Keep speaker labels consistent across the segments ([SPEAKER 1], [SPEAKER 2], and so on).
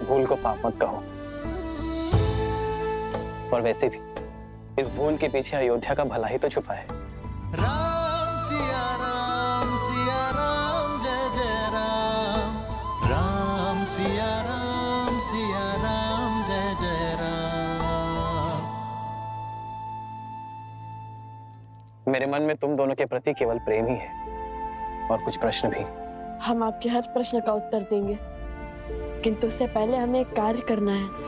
[SPEAKER 1] भूल को पाप मत कहो। और वैसे भी इस भूल के पीछे अयोध्या का भला ही तो छुपा है।
[SPEAKER 2] राम सिया राम जय जय राम, राम सिया राम जय जय राम।
[SPEAKER 1] मेरे मन में तुम दोनों के प्रति केवल प्रेम ही है और कुछ प्रश्न भी।
[SPEAKER 3] हम आपके हर प्रश्न का उत्तर देंगे, किंतु उससे पहले हमें एक कार्य करना है।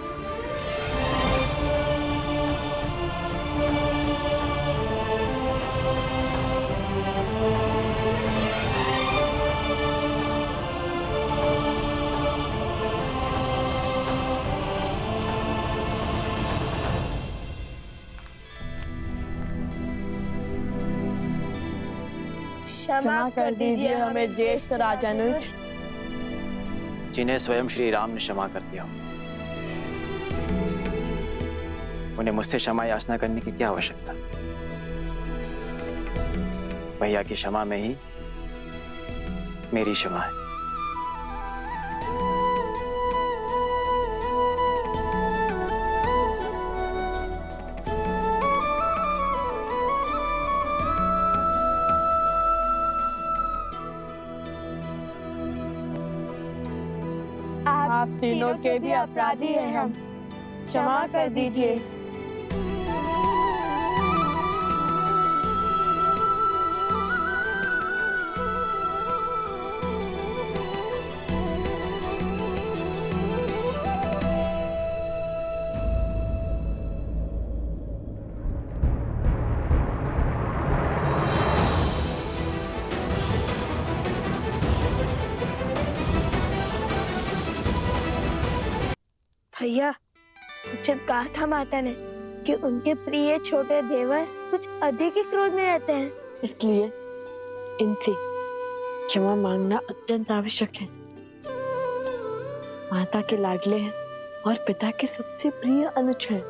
[SPEAKER 3] क्षमा कर दीजिए हमें ज्येष्ठ राजानुज,
[SPEAKER 4] जिन्हें स्वयं श्री राम ने क्षमा कर दिया। उन्हें मुझसे क्षमा याचना करने की क्या आवश्यकता? भैया की क्षमा में ही मेरी क्षमा है।
[SPEAKER 3] आप तीनों के भी अपराधी हैं हम, क्षमा कर दीजिए।
[SPEAKER 5] भैया, जब कहा था माता ने कि उनके प्रिय छोटे देवर कुछ अधिक ही क्रोध में रहते हैं,
[SPEAKER 3] इसलिए इनसे क्षमा मांगना अत्यंत आवश्यक है। माता के लाडले हैं और पिता के सबसे प्रिय अनुज हैं।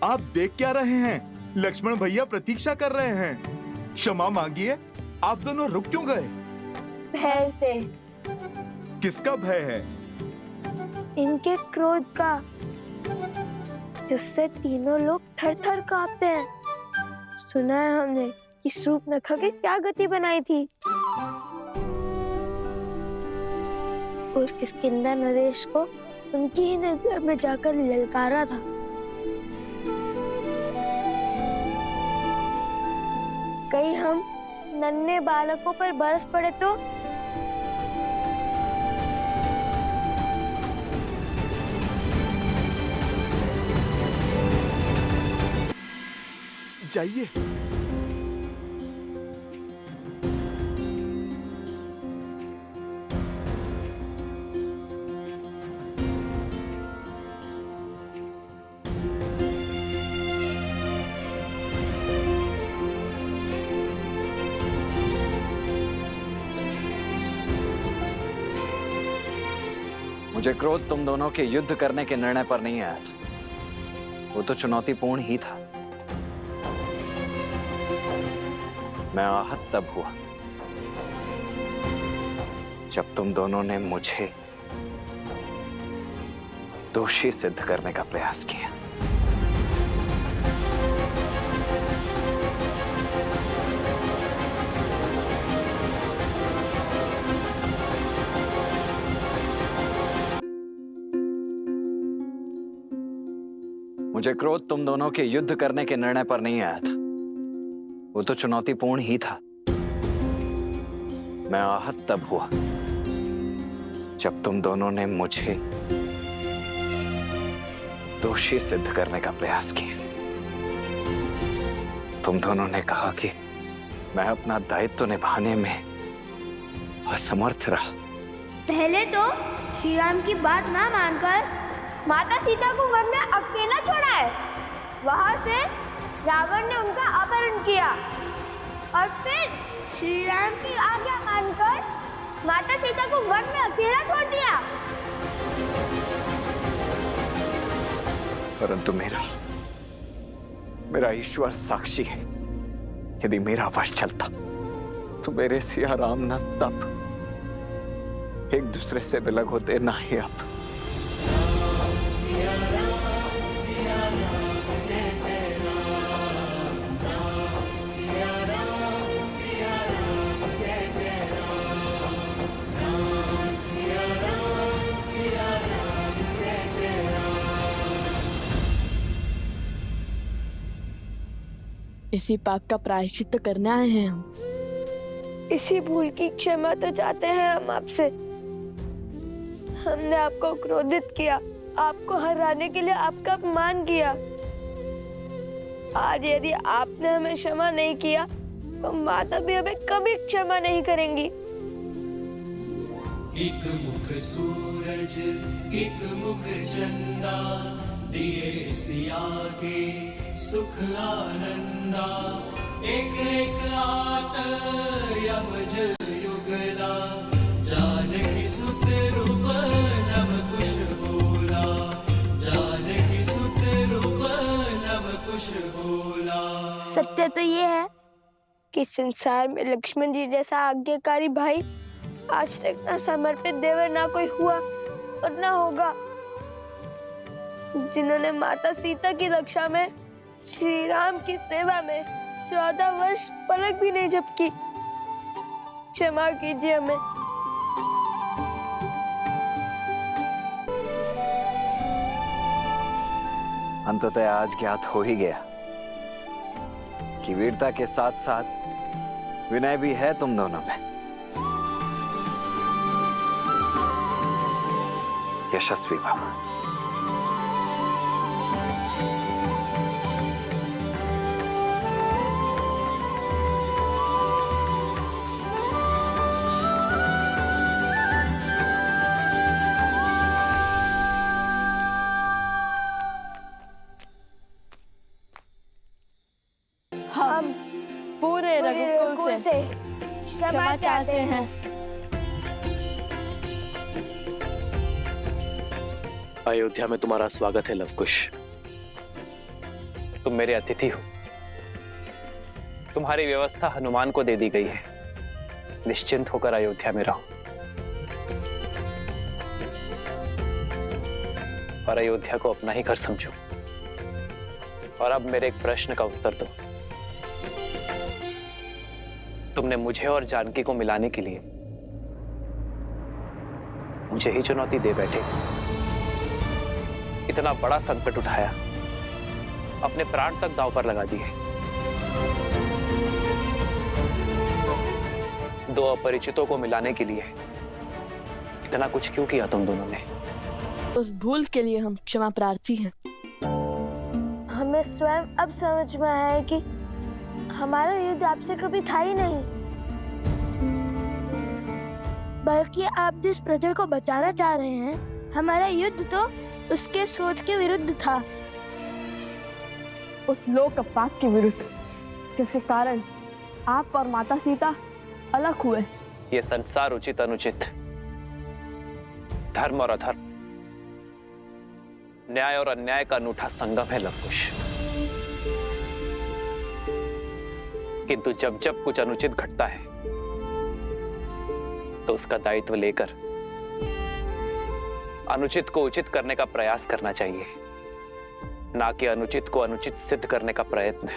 [SPEAKER 6] आप देख क्या रहे हैं? लक्ष्मण भैया प्रतीक्षा कर रहे हैं। क्षमा मांगिए। आप दोनों रुक क्यों गए?
[SPEAKER 5] भय से।
[SPEAKER 6] किसका भय है?
[SPEAKER 5] इनके क्रोध का, जिससे तीनों लोग थर-थर कांपते हैं। सुना है हमने कि शूर्पणखा की क्या गति बनाई थी और किष्किंधा नरेश को उनकी ही नगर में जाकर ललकारा था। कहीं हम नन्हे बालकों पर बरस पड़े तो?
[SPEAKER 6] जाइए।
[SPEAKER 4] मुझे क्रोध तुम दोनों के युद्ध करने के निर्णय पर नहीं आया था। वो तो चुनौतीपूर्ण ही था। मैं आहत तब हुआ जब तुम दोनों ने मुझे दोषी सिद्ध करने का प्रयास किया। मुझे क्रोध तुम दोनों के युद्ध करने के निर्णय पर नहीं आया था। वो तो चुनौतीपूर्ण ही था। मैं आहत तब हुआ जब तुम दोनों ने मुझे दोषी सिद्ध करने का प्रयास किया। तुम दोनों ने कहा कि मैं अपना दायित्व निभाने में असमर्थ रहा।
[SPEAKER 5] पहले तो श्री राम की बात ना मानकर माता सीता को वन में अकेला छोड़ा है। वहां से रावण ने उनका अपहरण किया और फिर श्री राम की आज्ञा मानकर माता सीता को वन में अकेला छोड़ दिया।
[SPEAKER 4] परंतु मेरा ईश्वर साक्षी है यदि मेरा वश चलता तो मेरे सिया राम न तब एक दूसरे से विलग होते, ना ही अब।
[SPEAKER 3] इसी पाप का प्रायश्चित करने आए हैं हम।
[SPEAKER 5] इसी भूल की क्षमा तो चाहते हैं हम आपसे। हमने आपको क्रोधित किया, आपको हराने के लिए आपका अपमान किया। आज यदि आपने हमें क्षमा नहीं किया तो माता भी हमें कभी क्षमा नहीं करेंगी।
[SPEAKER 2] एक मुख सूरज एक मुख चंदा, दिए सिया के सुख आनंदा। एक एक आत यमज युगला, जानकी सुत रूप नव कुश बोला। जानकी सुत रूप नव कुश बोला।
[SPEAKER 5] सत्य तो ये है कि संसार में लक्ष्मण जी जैसा आज्ञाकारी भाई आज तक ना समर्पित देवर ना कोई हुआ और ना होगा, जिन्होंने माता सीता की रक्षा में, श्री राम की सेवा में 14 वर्ष पलक भी नहीं झपकी। क्षमा कीजिए हमें।
[SPEAKER 4] अंततः आज ज्ञात हो ही गया कि वीरता के साथ साथ विनय भी है तुम दोनों में। यशस्वी भव।
[SPEAKER 3] हम पूरे रघुकुल से क्षमा चाहते हैं।
[SPEAKER 1] अयोध्या में तुम्हारा स्वागत है लवकुश। तुम मेरे अतिथि हो। तुम्हारी व्यवस्था हनुमान को दे दी गई है। निश्चिंत होकर अयोध्या में रहो और अयोध्या को अपना ही घर समझो। और अब मेरे एक प्रश्न का उत्तर दो। तुमने मुझे और जानकी को मिलाने के लिए मुझे ही चुनौती दे बैठे। इतना बड़ा संकट उठाया, अपने प्राण तक दांव पर लगा दिए। दो अपरिचितों को मिलाने के लिए इतना कुछ क्यों किया तुम दोनों ने?
[SPEAKER 3] उस भूल के लिए हम क्षमा प्रार्थी हैं।
[SPEAKER 5] हमें स्वयं अब समझ में आया है कि हमारा युद्ध आपसे कभी था ही नहीं, बल्कि आप जिस प्रजा को बचाना चाह रहे हैं, हमारा युद्ध तो उसके सोच के विरुद्ध था।
[SPEAKER 3] उस लोक पाप के विरुद्ध जिसके कारण आप और माता सीता अलग हुए।
[SPEAKER 1] ये संसार उचित अनुचित, धर्म और अधर्म, न्याय और अन्याय का अनूठा संगम है लवकुश। किंतु जब जब कुछ अनुचित घटता है तो उसका दायित्व लेकर अनुचित को उचित करने का प्रयास करना चाहिए, ना कि अनुचित को अनुचित सिद्ध करने का प्रयत्न।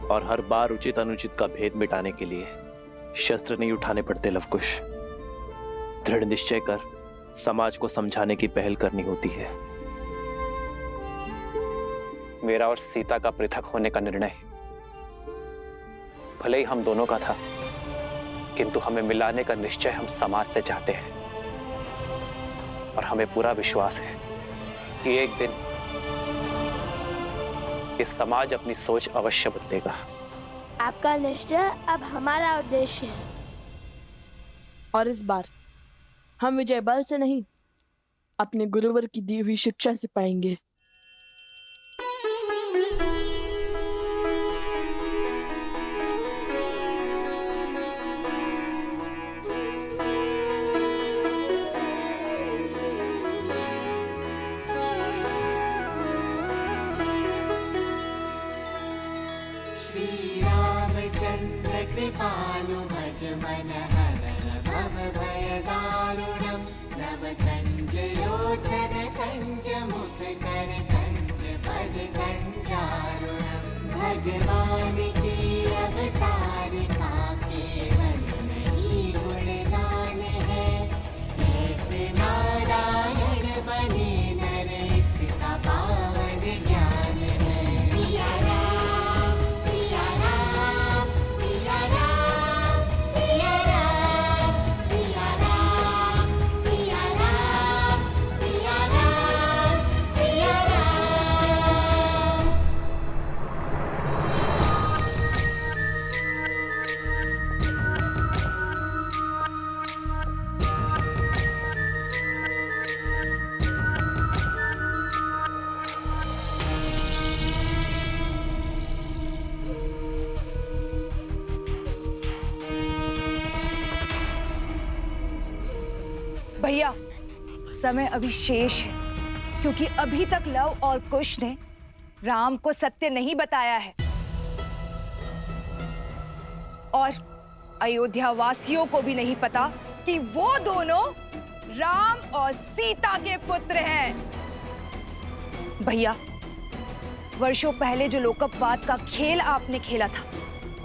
[SPEAKER 1] और हर बार उचित अनुचित का भेद मिटाने के लिए शस्त्र नहीं उठाने पड़ते लवकुश। दृढ़ निश्चय कर समाज को समझाने की पहल करनी होती है। मेरा और सीता का पृथक होने का निर्णय भले ही हम दोनों का था, किंतु हमें मिलाने का निश्चय हम समाज से चाहते हैं। और हमें पूरा विश्वास है कि एक दिन ये समाज अपनी सोच अवश्य बदलेगा।
[SPEAKER 5] आपका निश्चय अब हमारा उद्देश्य है।
[SPEAKER 3] और इस बार हम विजय बल से नहीं, अपने गुरुवर की दी हुई शिक्षा से पाएंगे।
[SPEAKER 2] कृपालु भज मन हरय भव भय दारुणम् नव कंज लोचन कंज मुख कर कंज पद कंजारुणम् भगवान के अवतार का केवल नहीं गुणगान है ऐसे नारायण बने नर इसका पावन ज्ञान है सिया राम सिया राम सिया राम सिया राम सिया राम सिया राम सिया राम सिया राम।
[SPEAKER 7] भैया, समय अभी शेष है क्योंकि अभी तक लव और कुश ने राम को सत्य नहीं बताया है और अयोध्या वासियों को भी नहीं पता कि वो दोनों राम और सीता के पुत्र हैं। भैया, वर्षों पहले जो लोकपवाद का खेल आपने खेला था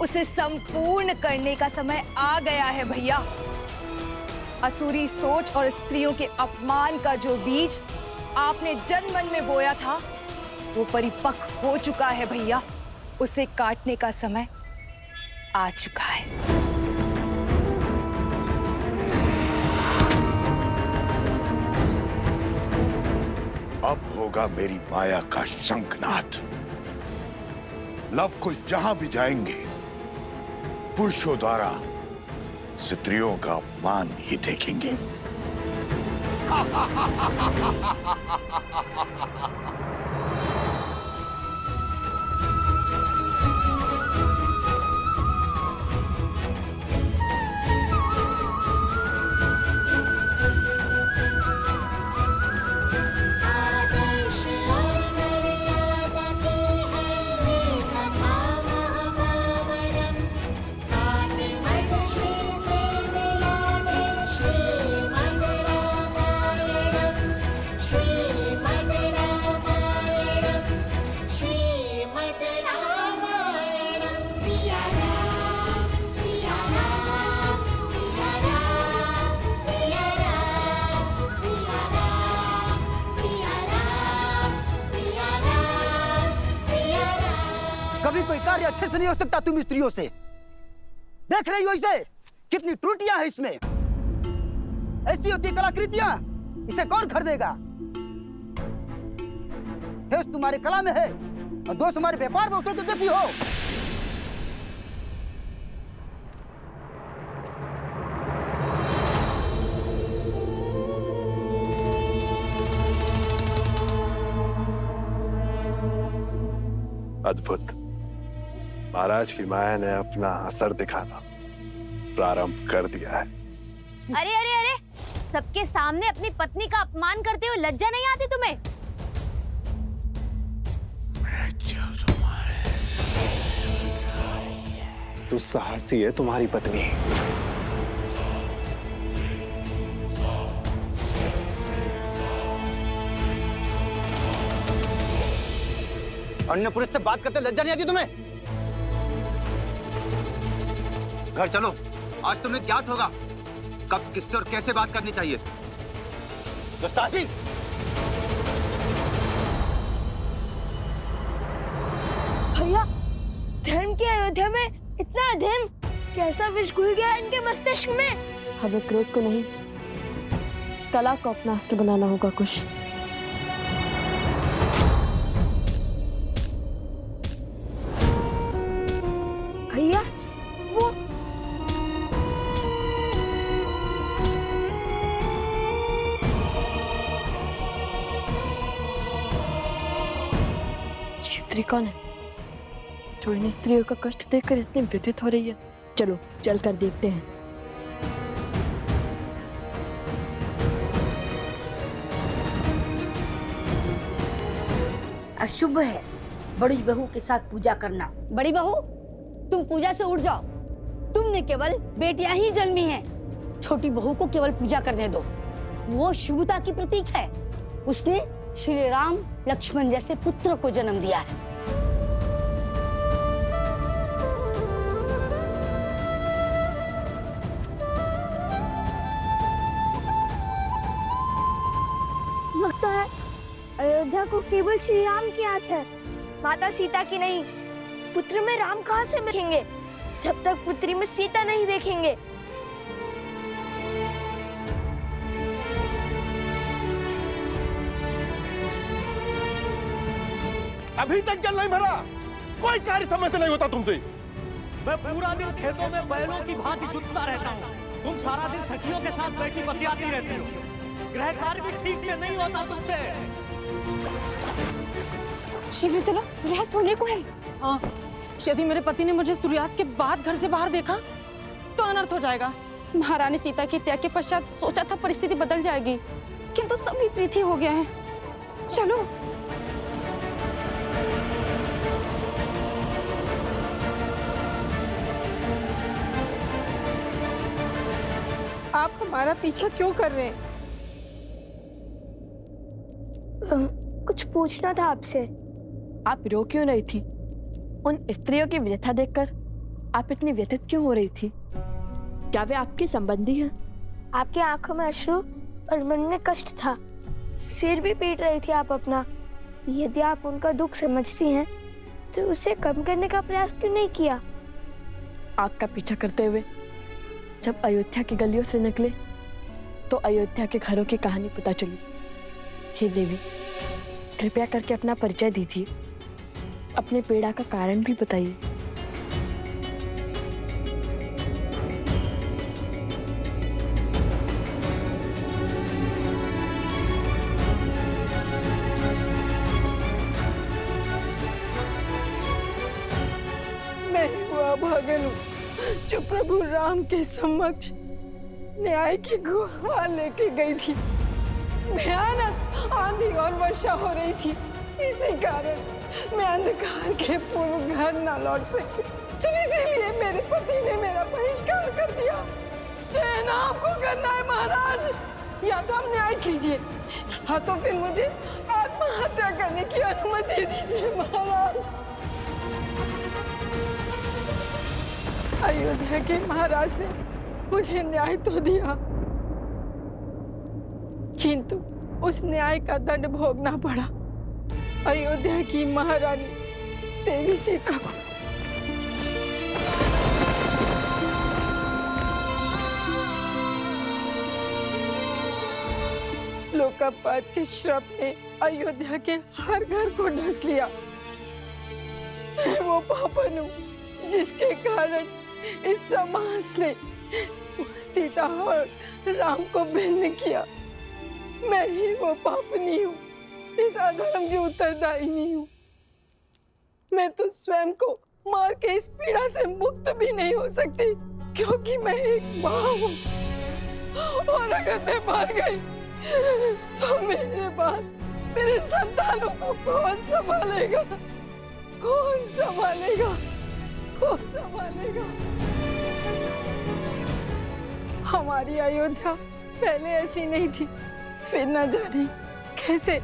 [SPEAKER 7] उसे संपूर्ण करने का समय आ गया है भैया। असुरी सोच और स्त्रियों के अपमान का जो बीज आपने जन मन में बोया था वो परिपक्व हो चुका है भैया। उसे काटने का समय आ चुका है।
[SPEAKER 8] अब होगा मेरी माया का शंखनाद। लव कुश जहां भी जाएंगे पुरुषों द्वारा स्त्रियों का अपमान ही देखेंगे।
[SPEAKER 2] आदर्श और मर्यादा की है ये कथा महापावनम् काटे मनुष्य से मिला दे श्रीमद् रामायणम् श्रीमद् रामायणम् श्रीमद् रामायणम् सिया राम सिया राम सिया राम सिया राम सिया राम सिया राम सिया राम सिया राम।
[SPEAKER 9] कभी कोई कार्य अच्छे से नहीं हो सकता तुम स्त्रियों से। देख रही हो इसे, कितनी त्रुटियां हैं इसमें। ऐसी होती है कलाकृतियां, इसे कौन खरीदेगा? हेस तुम्हारे कला में है और दोष हमारे व्यापार में उसको देती हो।
[SPEAKER 10] अद्भुत। महाराज की माया ने अपना असर दिखाना प्रारंभ कर दिया है।
[SPEAKER 5] अरे अरे अरे, सबके सामने अपनी पत्नी का अपमान करते हुए लज्जा नहीं आती तुम्हें?
[SPEAKER 10] तू साहसी है तुम्हारी पत्नी।
[SPEAKER 9] अन्य पुरुष से बात करते लज्जा नहीं आती तुम्हें? घर चलो, आज तुम्हें ज्ञात होगा कब किससे और कैसे बात करनी चाहिए। दोस्तासी।
[SPEAKER 5] भैया, धर्म की अयोध्या में इतना अधर्म, कैसा विष घुल गया इनके मस्तिष्क में?
[SPEAKER 3] हमें क्रोध को नहीं, कला को अपना अस्त्र बनाना होगा कुश।
[SPEAKER 5] भैया, वो
[SPEAKER 3] ये स्त्री कौन है जो इन स्त्रियों का कष्ट देखकर इतनी व्यथित हो रही है? चलो चलकर देखते हैं।
[SPEAKER 11] अशुभ है बड़ी बहू के साथ पूजा करना।
[SPEAKER 7] बड़ी बहू, तुम पूजा से उठ जाओ। तुम
[SPEAKER 11] तुमने केवल बेटियां ही जन्मी हैं। छोटी बहू को केवल पूजा करने दो, वो शुभता की प्रतीक है। उसने श्री राम लक्ष्मण जैसे पुत्र को जन्म दिया है।
[SPEAKER 5] लगता है अयोध्या को केवल श्री राम की आस है, माता सीता की नहीं। पुत्र में राम कहाँ से देखेंगे जब तक पुत्री में सीता नहीं देखेंगे।
[SPEAKER 12] अभी तक जल नहीं भरा, कोई कार्य समय से नहीं होता तुमसे।
[SPEAKER 13] मैं पूरा दिन खेतों में बैलों की भांति जुटता रहता हूँ, तुम सारा दिन सखियों के साथ बैठी बतियाती रहती हो। गृह कार्य भी ठीक से नहीं होता तुमसे।
[SPEAKER 7] शीघ्र चलो, सूर्यास्त होने को है। हाँ, यदि मेरे पति ने मुझे सूर्यास्त के बाद घर से बाहर देखा तो अनर्थ हो जाएगा। महारानी सीता के त्याग के पश्चात सोचा था परिस्थिति बदल जाएगी, किंतु सब विपरीत ही हो गया है। चलो। आप हमारा पीछा क्यों कर रहे हैं?
[SPEAKER 5] कुछ पूछना था आपसे।
[SPEAKER 3] आप रो क्यों रही थी? उन स्त्रियों की व्यथा देखकर आप इतनी व्यथित क्यों हो रही थी? क्या वे आपके संबंधी हैं?
[SPEAKER 5] आपकी आंखों में अश्रु और मन में कष्ट था, सिर भी पीट रही थी आप अपना। यदि आप उनका दुख समझती हैं तो उसे कम करने का प्रयास क्यों नहीं किया?
[SPEAKER 3] आपका पीछा करते हुए जब अयोध्या की गलियों से निकले तो अयोध्या के घरों की कहानी पता चली। हे देवी, कृपया करके अपना परिचय दीजिए, अपने पीड़ा का कारण भी बताइए।
[SPEAKER 7] मैं हुआ भागन हूँ जो प्रभु राम के समक्ष न्याय की गुहार लेके गई थी। भयानक आंधी और वर्षा हो रही थी, इसी कारण मैं अंधकार के पूर्व घर न लौट सकी। सिर्फ इसीलिए मेरे पति ने मेरा बहिष्कार कर दिया। चयन आपको करना है महाराज, या तो आप न्याय कीजिए या तो फिर मुझे आत्महत्या करने की अनुमति दीजिए महाराज। अयोध्या के महाराज ने मुझे न्याय तो दिया, किंतु उस न्याय का दंड भोगना पड़ा अयोध्या की महारानी देवी सीता को। लोकापात के श्राप ने अयोध्या के हर घर को ढस लिया। मैं वो पापन हूँ जिसके कारण इस समाज ने सीता और राम को भिन्न किया। मैं ही वो पापनी हूँ, इस अधर्म की उत्तरदायिनी हूँ। मैं तो स्वयं को मार के इस पीड़ा से मुक्त भी नहीं हो सकती, क्योंकि मैं एक माँ हूँ। और अगर मैं मर गई तो मेरे बाद मेरे संतानों को कौन संभालेगा? कौन संभालेगा? कौन संभालेगा? हमारी अयोध्या पहले ऐसी नहीं थी, फिर न जाने कैसे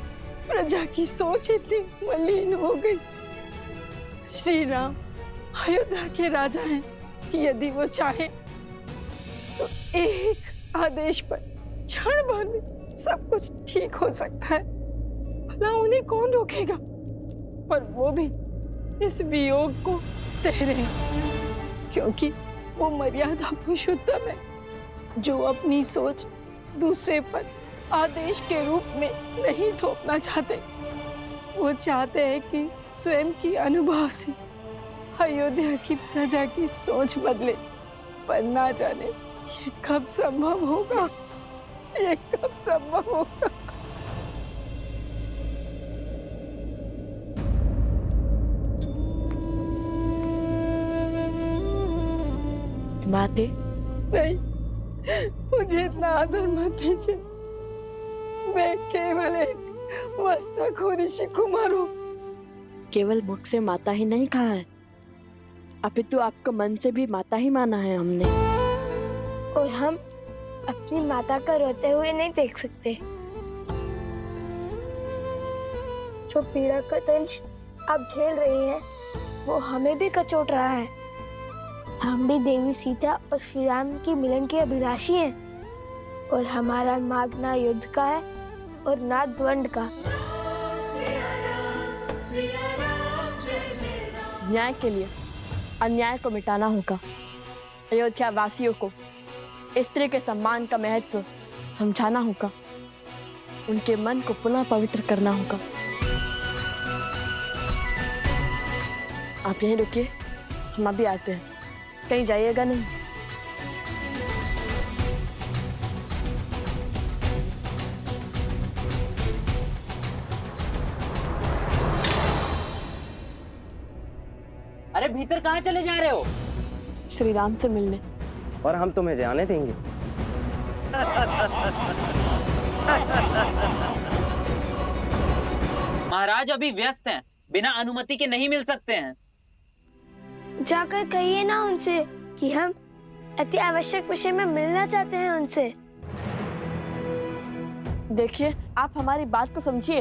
[SPEAKER 7] प्रजा की सोच इतनी मलिन हो गई। श्री राम अयोध्या के राजा हैं, यदि वो चाहे तो एक आदेश पर क्षण भर में सब कुछ ठीक हो सकता है। भला उन्हें कौन रोकेगा? पर वो भी इस वियोग को सह रहे हैं, क्योंकि वो मर्यादा पुरुषोत्तम है जो अपनी सोच दूसरे पर आदेश के रूप में नहीं थोपना चाहते। वो चाहते हैं कि स्वयं की अनुभव से अयोध्या की प्रजा की सोच बदले, पर ना जाने ये कब संभव होगा, ये कब संभव होगा।
[SPEAKER 3] माते
[SPEAKER 7] नहीं, मुझे इतना आदर मत दीजिए। मैं केवल एक वस्ताखोर ऋषि कुमार हूँ।
[SPEAKER 3] केवल मुख से माता ही नहीं कहा है, अपितु आपको मन से भी माता ही माना है हमने।
[SPEAKER 5] और हम अपनी माता को रोते हुए नहीं देख सकते। जो पीड़ा का दंश आप झेल रही हैं, वो हमें भी कचोट रहा है। हम भी देवी सीता और श्री राम की मिलन के अभिलाषी हैं, और हमारा मार्ग ना युद्ध का है और ना द्वंद का।
[SPEAKER 3] न्याय के लिए अन्याय को मिटाना होगा। अयोध्या वासियों को स्त्री के सम्मान का महत्व समझाना होगा। उनके मन को पुनः पवित्र करना होगा। आप यहीं रुकिए, हम अभी आते हैं। कहीं जाइएगा नहीं।
[SPEAKER 14] अरे भीतर कहाँ चले जा रहे हो?
[SPEAKER 3] श्री राम से मिलने।
[SPEAKER 14] और हम तुम्हें जाने देंगे? महाराज अभी व्यस्त हैं, बिना अनुमति के नहीं मिल सकते हैं।
[SPEAKER 5] जाकर कहिए ना उनसे कि हम अति आवश्यक विषय में मिलना चाहते हैं उनसे।
[SPEAKER 3] देखिए, आप हमारी बात को समझिए।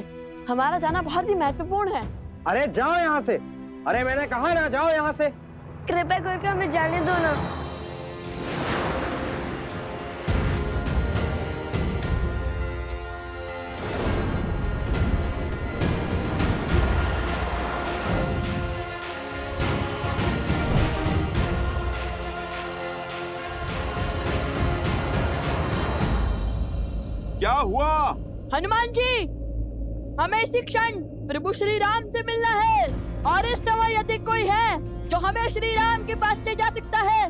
[SPEAKER 3] हमारा जाना बहुत ही महत्वपूर्ण है।
[SPEAKER 14] अरे जाओ यहाँ से। अरे मैंने कहा ना, जाओ यहाँ से।
[SPEAKER 5] कृपया करके हमें जाने दो ना।
[SPEAKER 6] क्या हुआ?
[SPEAKER 3] हनुमान जी, हमें इसी क्षण प्रभु श्री राम से मिलना है। और इस समय यदि कोई है जो हमें श्री राम के पास ले जा सकता है,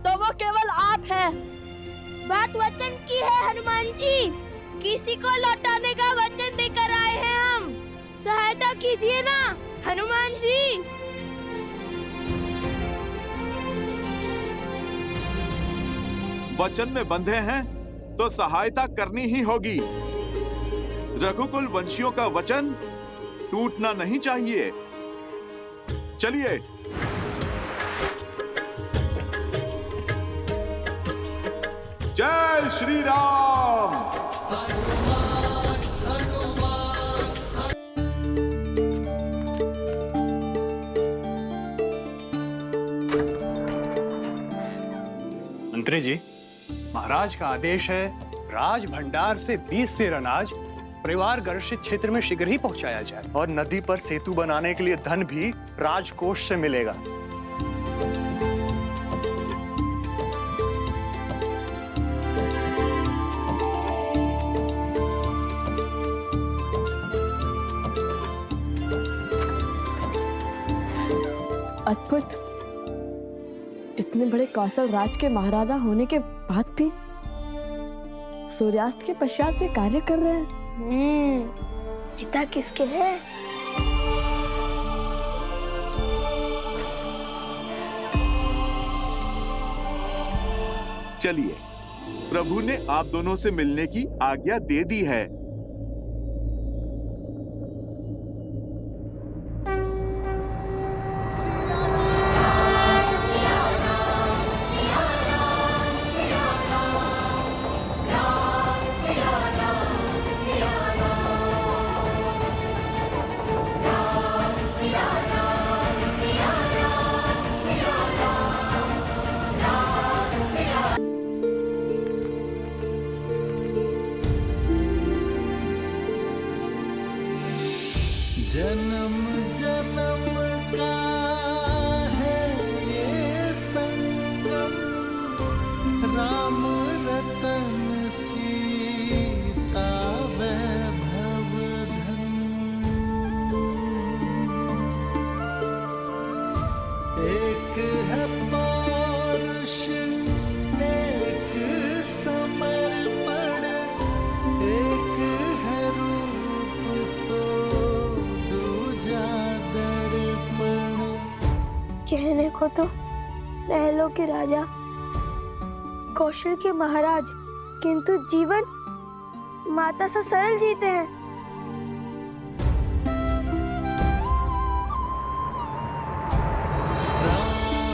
[SPEAKER 3] तो वो केवल आप हैं।
[SPEAKER 5] बात वचन की है हनुमान जी। किसी को लौटाने का वचन देकर आए हैं हम। सहायता कीजिए ना हनुमान जी।
[SPEAKER 6] वचन में बंधे हैं तो सहायता करनी ही होगी। रघुकुल वंशियों का वचन टूटना नहीं चाहिए। चलिए। जय श्री राम।
[SPEAKER 15] मंत्री जी, महाराज का आदेश है राज भंडार से 20 सेर अनाज परिवार गर्षित क्षेत्र में शीघ्र ही पहुंचाया जाए।
[SPEAKER 12] और नदी पर सेतु बनाने के लिए धन भी राजकोष से मिलेगा।
[SPEAKER 3] अद्भुत। इतने बड़े कौशल राज के महाराजा होने के बाद भी सूर्यास्त के पश्चात वे कार्य कर रहे हैं।
[SPEAKER 5] पिता किसके हैं?
[SPEAKER 6] चलिए, प्रभु ने आप दोनों से मिलने की आज्ञा दे दी है।
[SPEAKER 2] जन्म जन्म का है ये संगम, राम रतन सीता वैभव धन। एक है पौरुष, एक समर्पण, एक है रूप तो दूजा दर्पण।
[SPEAKER 5] कहने को तो महलों के राजा, कौशल के महाराज, किंतु जीवन माता सा सरल जीते हैं।
[SPEAKER 2] राम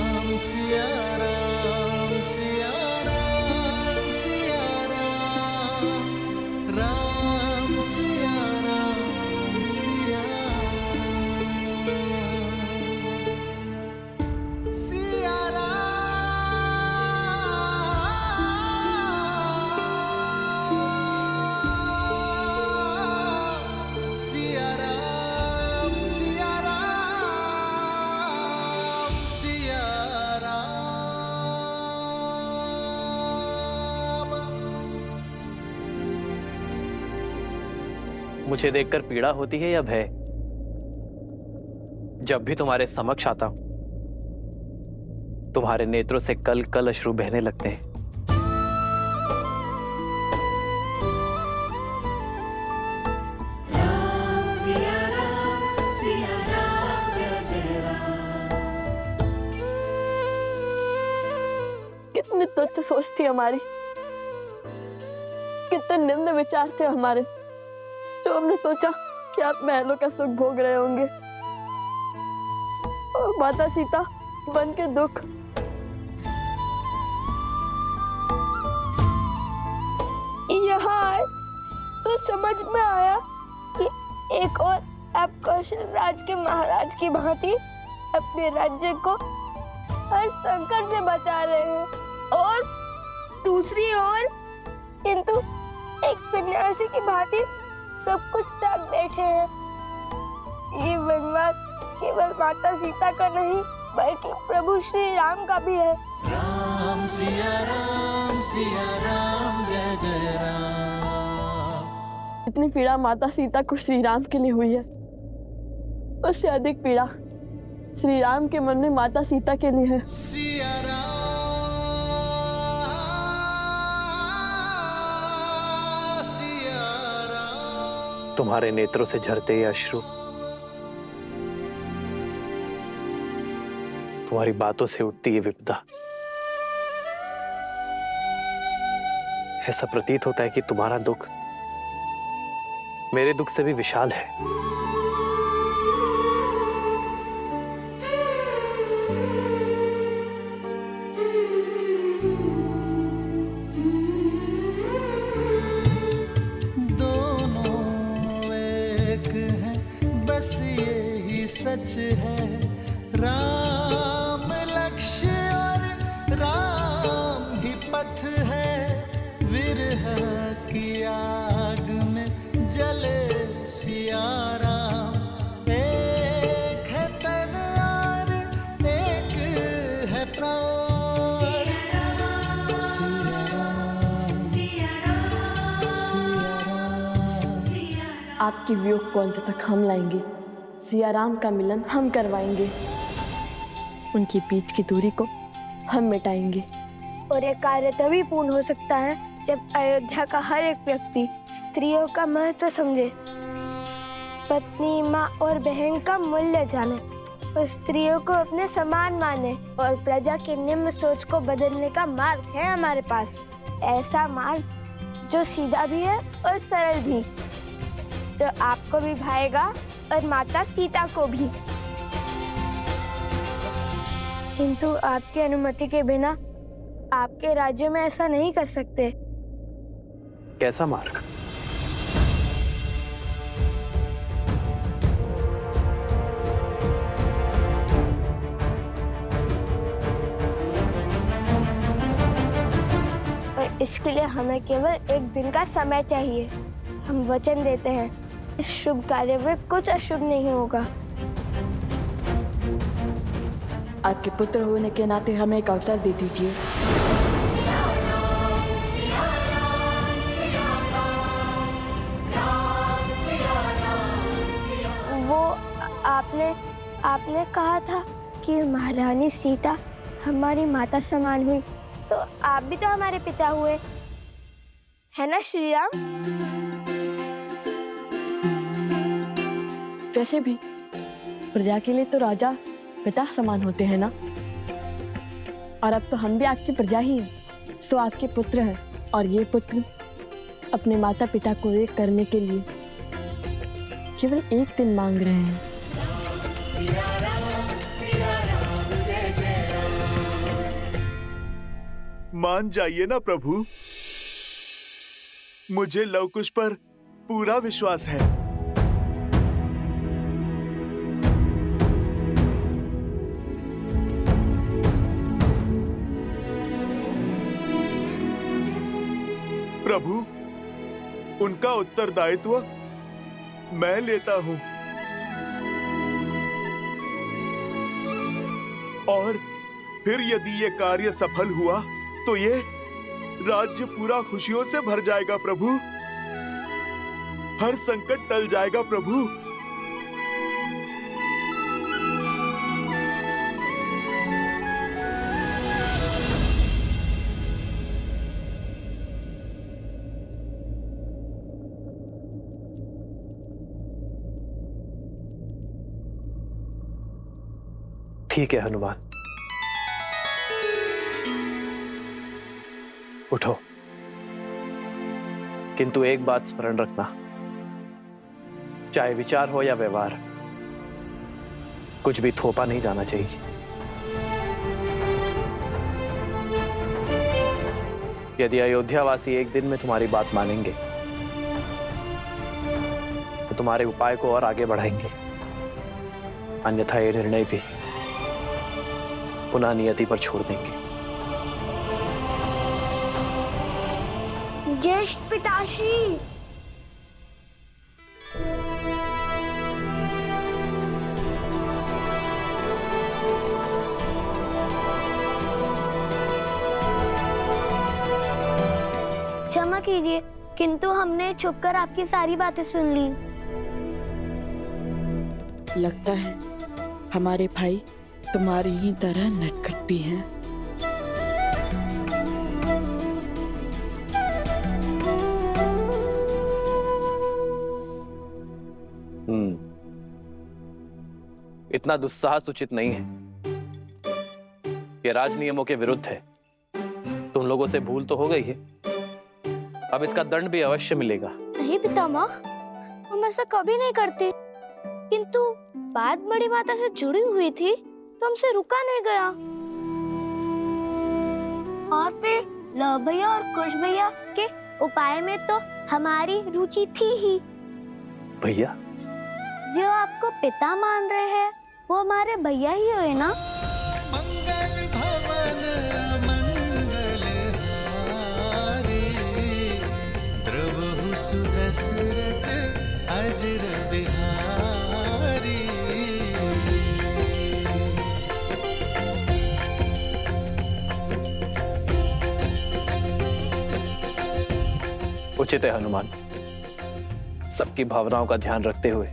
[SPEAKER 1] मुझे देखकर पीड़ा होती है या भय? जब भी तुम्हारे समक्ष आता हूं, तुम्हारे नेत्रों से कल कल अश्रु बहने लगते हैं।
[SPEAKER 3] कितनी तुच्छ सोच थी हमारी, कितने निम्न विचार थे हमारे, जो हमने सोचा कि आप महलों का सुख भोग रहे होंगे और माता सीता बन के दुख।
[SPEAKER 5] यहाँ आए तो समझ में आया कि एक और आप कौशल राज के महाराज की भांति अपने राज्य को हर संकट से बचा रहे हैं, और दूसरी ओर किंतु एक सन्यासी की भांति सब कुछ त्याग बैठे हैं। ये वनवास केवल माता सीता का नहीं बल्कि प्रभु श्री राम का भी है।
[SPEAKER 2] राम सिया राम जय जय राम।
[SPEAKER 3] इतनी पीड़ा माता सीता को श्री राम के लिए हुई है, उससे अधिक पीड़ा श्री राम के मन में माता सीता के लिए है।
[SPEAKER 2] सिया राम सिया राम।
[SPEAKER 1] तुम्हारे नेत्रों से झरते ये अश्रु तुम्हारी बातों से उठती ये विपदा, ऐसा प्रतीत होता है कि तुम्हारा दुख मेरे दुख से भी विशाल है।
[SPEAKER 2] दोनों एक हैं, बस यही सच है। राम लक्ष्य और राम ही पथ है। विरह की आग में जले सिया राम। एक है तन और एक है प्राण। सिया राम सिया राम सिया राम।
[SPEAKER 3] आपकी वियोग को अंत तक हम लाएंगे, सिया राम का मिलन हम करवाएंगे, उनकी बीच की दूरी को हम मिटाएंगे।
[SPEAKER 5] और ये कार्य तभी पूर्ण हो सकता है जब अयोध्या का हर एक व्यक्ति स्त्रियों का महत्व समझे, पत्नी, माँ और बहन का मूल्य जाने, और स्त्रियों को अपने समान माने। और प्रजा की निम्न सोच को बदलने का मार्ग है हमारे पास, ऐसा मार्ग जो सीधा भी है और सरल भी, जो आपको भी भाएगा और माता सीता को भी। किंतु आपकी अनुमति के बिना आपके राज्य में ऐसा नहीं कर सकते।
[SPEAKER 1] कैसा मार्ग?
[SPEAKER 5] और इसके लिए हमें केवल एक दिन का समय चाहिए। हम वचन देते हैं इस शुभ कार्य में कुछ अशुभ नहीं होगा।
[SPEAKER 3] आपके पुत्र होने के नाते हमें एक अवसर दे दीजिए।
[SPEAKER 5] वो आपने कहा था कि महारानी सीता हमारी माता समान हुई, तो आप भी तो हमारे पिता हुए, है ना श्री राम?
[SPEAKER 3] वैसे भी प्रजा के लिए तो राजा पिता समान होते हैं ना, और अब तो हम भी आपकी प्रजा ही हैं, सो आपके पुत्र हैं, और ये पुत्र अपने माता पिता को एक करने के लिए केवल एक दिन मांग रहे हैं।
[SPEAKER 6] मान जाइए ना प्रभु, मुझे लवकुश पर पूरा विश्वास है। प्रभु, उनका उत्तरदायित्व मैं लेता हूं, और फिर यदि ये कार्य सफल हुआ तो ये राज्य पूरा खुशियों से भर जाएगा प्रभु। हर संकट टल जाएगा प्रभु।
[SPEAKER 1] ठीक है हनुमान, उठो, किंतु एक बात स्मरण रखना, चाहे विचार हो या व्यवहार, कुछ भी थोपा नहीं जाना चाहिए। यदि अयोध्यावासी एक दिन में तुम्हारी बात मानेंगे तो तुम्हारे उपाय को और आगे बढ़ाएंगे, अन्यथा ये निर्णय भी पुनः नियति पर छोड़ देंगे।
[SPEAKER 5] ज्येष्ठ पिताश्री, क्षमा कीजिए, किंतु हमने छुपकर आपकी सारी बातें सुन ली।
[SPEAKER 3] लगता है हमारे भाई तुम्हारी ही तरह नटखट भी हैं।
[SPEAKER 1] इतना दुस्साहस उचित नहीं है, ये राज नियमों के विरुद्ध है। तुम लोगों से भूल तो हो गई है, अब इसका दंड भी अवश्य मिलेगा।
[SPEAKER 5] नहीं पितामह, हम ऐसा कभी नहीं करते, किंतु बात बड़ी माता से जुड़ी हुई थी तो हमसे रुका नहीं गया। और फिर लव भैया और कुश भैया के उपाय में तो हमारी रुचि थी ही।
[SPEAKER 1] भैया?
[SPEAKER 5] जो आपको पिता मान रहे हैं वो हमारे भैया ही हुए ना।
[SPEAKER 2] मंगल भवन मंगल हारी, द्रवहु सुदशरथ अजर बिहारी।
[SPEAKER 1] उचित है हनुमान, सबकी भावनाओं का ध्यान रखते हुए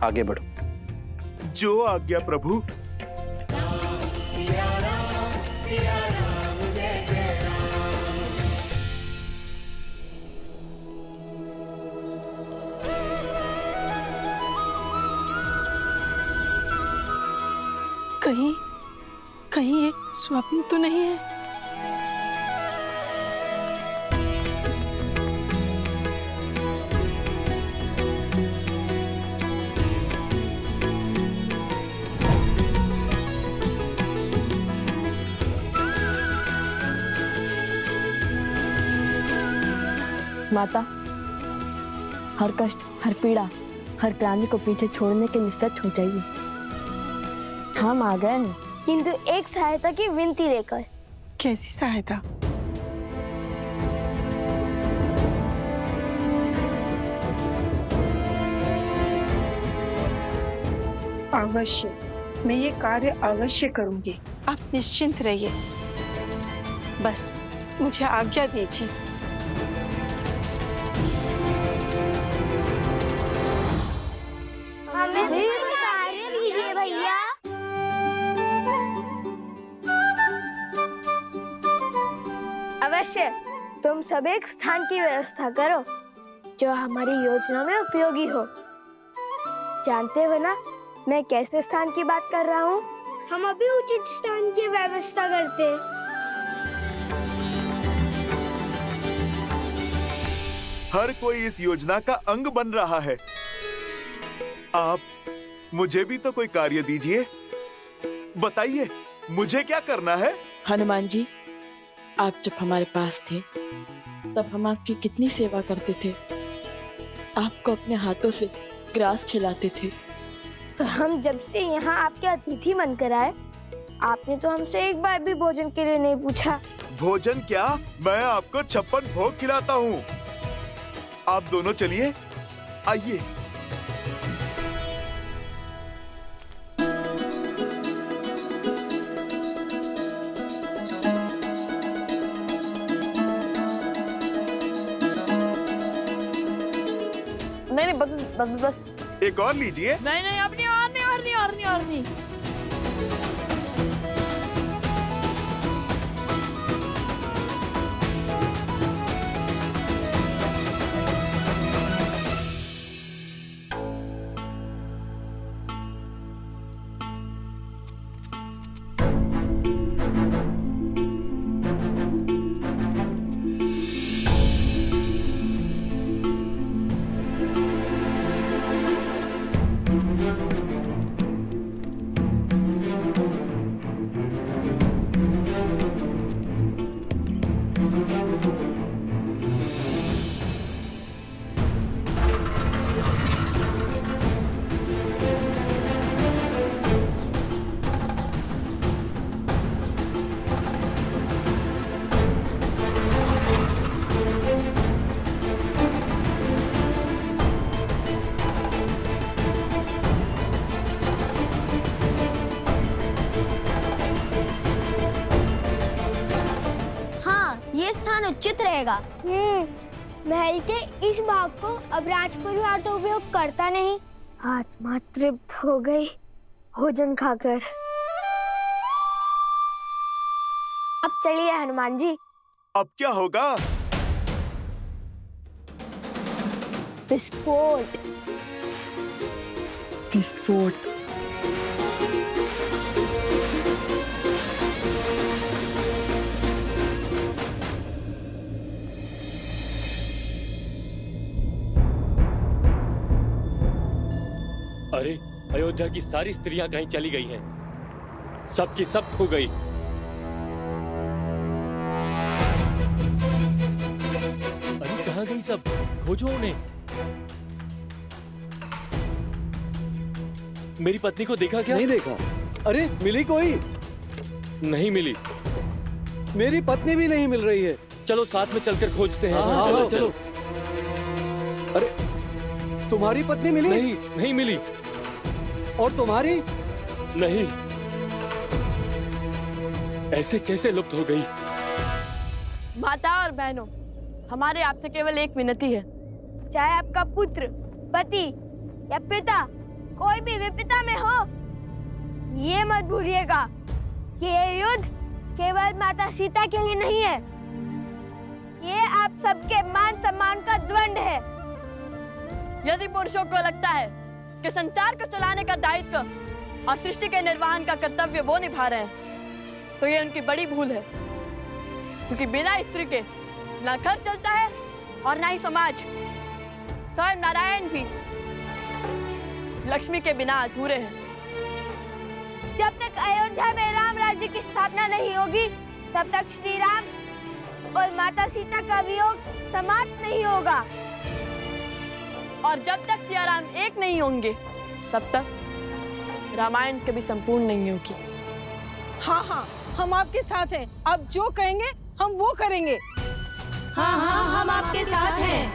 [SPEAKER 1] आगे बढ़ो।
[SPEAKER 6] जो आज्ञा प्रभु।
[SPEAKER 3] कहीं एक स्वप्न तो नहीं है? माता, हर कष्ट, हर पीड़ा, हर क्लांति को पीछे छोड़ने के निश्चित हो जाइए। हम आ गए हैं,
[SPEAKER 5] किंतु एक सहायता की विनती लेकर।
[SPEAKER 3] कैसी सहायता?
[SPEAKER 16] अवश्य, मैं ये कार्य अवश्य करूंगी। आप निश्चिंत रहिए, बस मुझे आज्ञा दीजिए।
[SPEAKER 5] हमें भी कार्य दीजिए भैया। अवश्य, तुम सब एक स्थान की व्यवस्था करो जो हमारी योजना में उपयोगी हो। जानते हो ना मैं कैसे स्थान की बात कर रहा हूँ? हम अभी उचित स्थान की व्यवस्था करते।
[SPEAKER 6] हर कोई इस योजना का अंग बन रहा है। आप मुझे भी तो कोई कार्य दीजिए, बताइए मुझे क्या करना है?
[SPEAKER 3] हनुमान जी, आप जब हमारे पास थे तब हम आपकी कितनी सेवा करते थे, आपको अपने हाथों से ग्रास खिलाते थे।
[SPEAKER 5] पर हम जब से यहाँ आपके अतिथि बनकर आए, आपने तो हमसे एक बार भी भोजन के लिए नहीं पूछा।
[SPEAKER 6] भोजन क्या, मैं आपको 56 भोग खिलाता हूँ। आप दोनों चलिए, आइए।
[SPEAKER 5] बस बस।
[SPEAKER 6] एक और लीजिए।
[SPEAKER 3] नहीं नहीं, अपनी और नहीं और नहीं और नहीं और नहीं।
[SPEAKER 5] ये स्थान उचित रहेगा। महल के इस भाग को अब राज परिवार तो उपयोग करता नहीं। आत्मा तृप्त हो गई भोजन खाकर। अब चलिए हनुमान जी।
[SPEAKER 6] अब क्या होगा?
[SPEAKER 5] विस्फोट।
[SPEAKER 3] विस्फोट।
[SPEAKER 13] अरे अयोध्या की सारी स्त्रियां कहीं चली गई हैं, सबकी सब खो गई। अरे कहाँ गई सब? खोजो उन्हें। मेरी पत्नी को देखा क्या?
[SPEAKER 17] नहीं देखा। अरे मिली कोई?
[SPEAKER 13] नहीं मिली।
[SPEAKER 17] मेरी पत्नी भी नहीं मिल रही है।
[SPEAKER 13] चलो साथ में चलकर खोजते हैं।
[SPEAKER 17] हाँ,
[SPEAKER 13] चलो,
[SPEAKER 17] चलो। अरे तुम्हारी पत्नी मिली?
[SPEAKER 13] नहीं, नहीं मिली।
[SPEAKER 17] और तुम्हारी?
[SPEAKER 13] नहीं। ऐसे कैसे लुप्त हो गई?
[SPEAKER 3] माता और बहनों, हमारे आपसे केवल एक विनती है।
[SPEAKER 5] चाहे आपका पुत्र, पति या पिता कोई भी विपदा में हो, ये मत भूलिएगा कि ये युद्ध केवल माता सीता के लिए नहीं है। ये आप सबके मान सम्मान का द्वंद है।
[SPEAKER 3] यदि पुरुषों को लगता है कि संसार को चलाने का दायित्व और सृष्टि के निर्वहन का कर्तव्य वो निभा रहे हैं, तो ये उनकी बड़ी भूल है। क्योंकि बिना स्त्री के ना घर चलता है और ना ही समाज। स्वयं नारायण भी लक्ष्मी के बिना अधूरे हैं।
[SPEAKER 5] जब तक अयोध्या में राम राज्य की स्थापना नहीं होगी, तब तक श्री राम और माता सीता का वियोग समाप्त नहीं होगा।
[SPEAKER 3] और जब तक सिया राम एक नहीं होंगे, तब तक रामायण कभी संपूर्ण नहीं होगी।
[SPEAKER 18] हाँ हाँ, हम आपके साथ हैं। आप जो कहेंगे हम वो करेंगे।
[SPEAKER 19] हाँ हाँ, हम आपके साथ हैं।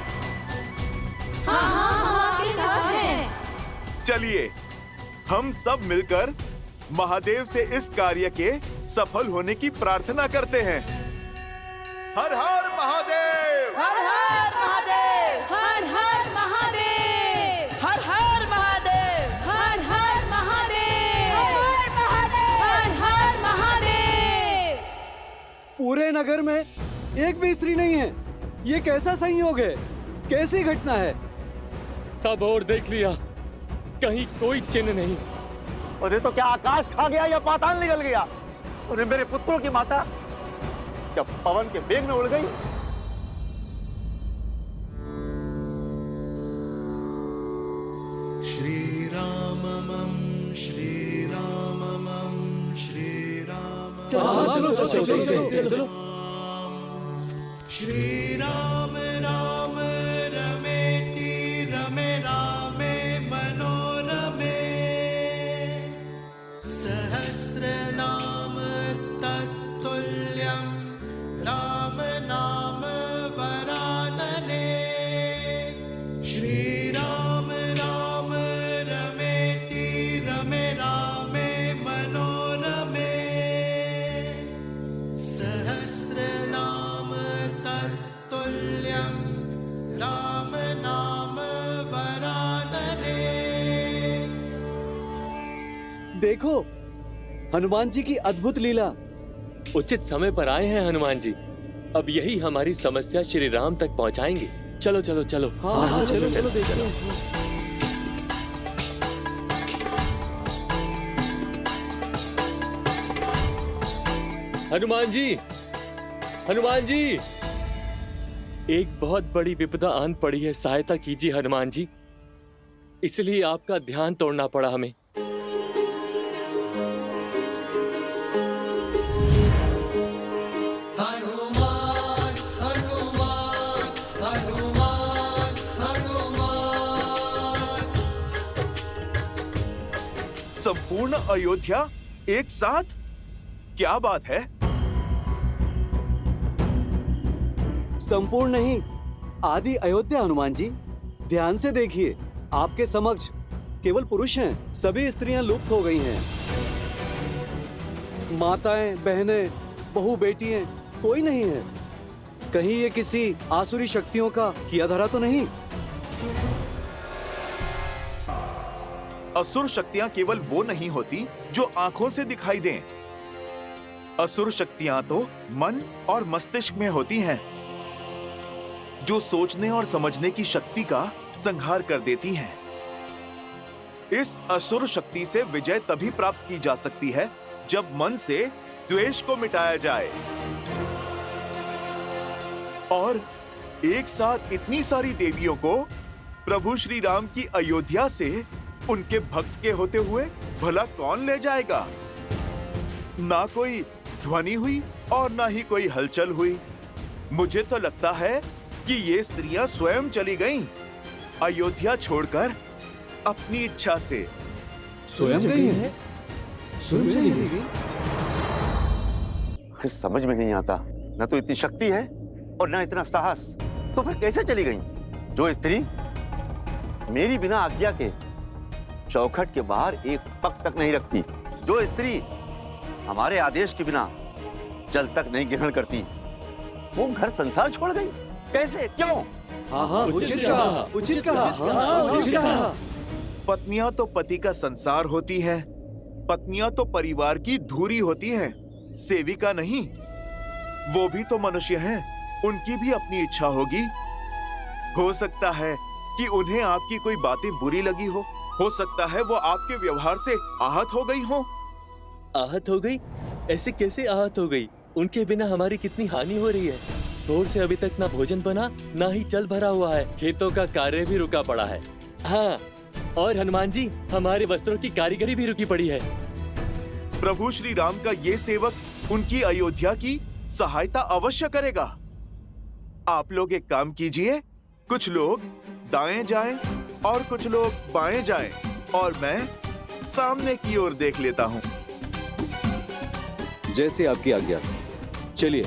[SPEAKER 19] हाँ हाँ, हम आपके साथ हैं।
[SPEAKER 6] चलिए हम सब मिलकर महादेव से इस कार्य के सफल होने की प्रार्थना करते हैं। हर हर महादेव!
[SPEAKER 3] हर हर महादेव!
[SPEAKER 19] हर हर महादेव!
[SPEAKER 3] हर हर महादेव!
[SPEAKER 19] हर हर महादेव! हर हर महादेव!
[SPEAKER 17] पूरे नगर में एक भी स्त्री नहीं है। ये कैसा संयोग है? कैसी घटना है?
[SPEAKER 13] सब और देख लिया, कहीं कोई चिन्ह नहीं।
[SPEAKER 12] अरे तो क्या आकाश खा गया या पाताल निकल गया? अरे मेरे पुत्रों की माता क्या पवन के वेग में उड़ गई?
[SPEAKER 2] श्री राममं श्री राममं श्री राम।
[SPEAKER 17] चलो।
[SPEAKER 2] श्री राम राम रमेति रमे रामे मनोरमे सहस्रनाम तत्तुल्यं राम नाम वरानने। श्री राम राम रमेति रमे रामे मनोरमे सहस्रनाम तत्तुल्यं
[SPEAKER 17] देखो हनुमान जी की अद्भुत लीला।
[SPEAKER 20] उचित समय पर आए हैं हनुमान जी। अब यही हमारी समस्या श्री राम तक पहुंचाएंगे। चलो चलो चलो।
[SPEAKER 17] हाँ, चलो चलो देखो।
[SPEAKER 20] हनुमान जी, हनुमान जी, एक बहुत बड़ी विपदा आन पड़ी है, सहायता कीजिए हनुमान जी। इसलिए आपका ध्यान तोड़ना पड़ा हमें।
[SPEAKER 2] हनुमान हनुमान हनुमान हनुमान।
[SPEAKER 6] संपूर्ण अयोध्या एक साथ? क्या बात है?
[SPEAKER 17] संपूर्ण नहीं, आदि अयोध्या हनुमान जी। ध्यान से देखिए, आपके समक्ष केवल पुरुष हैं, सभी स्त्रियां लुप्त हो गई हैं। माताएं, बहनें, बहू, बेटियां कोई नहीं है। कहीं ये किसी आसुरी शक्तियों का किया धरा तो नहीं?
[SPEAKER 6] असुर शक्तियां केवल वो नहीं होती जो आंखों से दिखाई दें। असुर शक्तियां तो मन और मस्तिष्क में होती हैं, जो सोचने और समझने की शक्ति का संहार कर देती हैं। इस असुर शक्ति से विजय तभी प्राप्त की जा सकती है जब मन से द्वेष को मिटाया जाए। और एक साथ इतनी सारी देवियों को प्रभु श्री राम की अयोध्या से उनके भक्त के होते हुए भला कौन ले जाएगा? ना कोई ध्वनि हुई और ना ही कोई हलचल हुई। मुझे तो लगता है कि ये स्त्रियां स्वयं चली गईं, अयोध्या छोड़कर अपनी इच्छा से।
[SPEAKER 17] स्वयं गई है? स्वयं चली गई?
[SPEAKER 12] समझ में नहीं आता, न तो इतनी शक्ति है और न इतना साहस, तो फिर कैसे चली गई? जो स्त्री मेरी बिना आज्ञा के चौखट के बाहर एक पग तक नहीं रखती, जो स्त्री हमारे आदेश के बिना जल तक नहीं ग्रहण करती, वो घर संसार छोड़ गई। कैसे? क्यों?
[SPEAKER 17] हाँ, उचित कहा, उचित कहा, उचित कहा।
[SPEAKER 6] पत्नियां तो पति का संसार होती हैं, पत्नियां तो परिवार की धुरी होती हैं, सेविका नहीं। वो भी तो मनुष्य हैं, उनकी भी अपनी इच्छा होगी। हो सकता है कि उन्हें आपकी कोई बातें बुरी लगी हो सकता है वो आपके व्यवहार से आहत हो गई हो।
[SPEAKER 20] आहत हो गई? ऐसे कैसे आहत हो गई? उनके बिना हमारी कितनी हानि हो रही है। भोर से अभी तक ना भोजन बना, ना ही जल भरा हुआ है, खेतों का कार्य भी रुका पड़ा है। हाँ, और हनुमान जी, हमारे वस्त्रों की कारीगरी भी रुकी पड़ी है।
[SPEAKER 6] प्रभु श्री राम का ये सेवक उनकी अयोध्या की सहायता अवश्य करेगा। आप लोग एक काम कीजिए, कुछ लोग दाएं जाएं और कुछ लोग बाएं जाएं, और मैं सामने की ओर देख लेता हूँ।
[SPEAKER 17] जैसे आपकी आज्ञा। चलिए।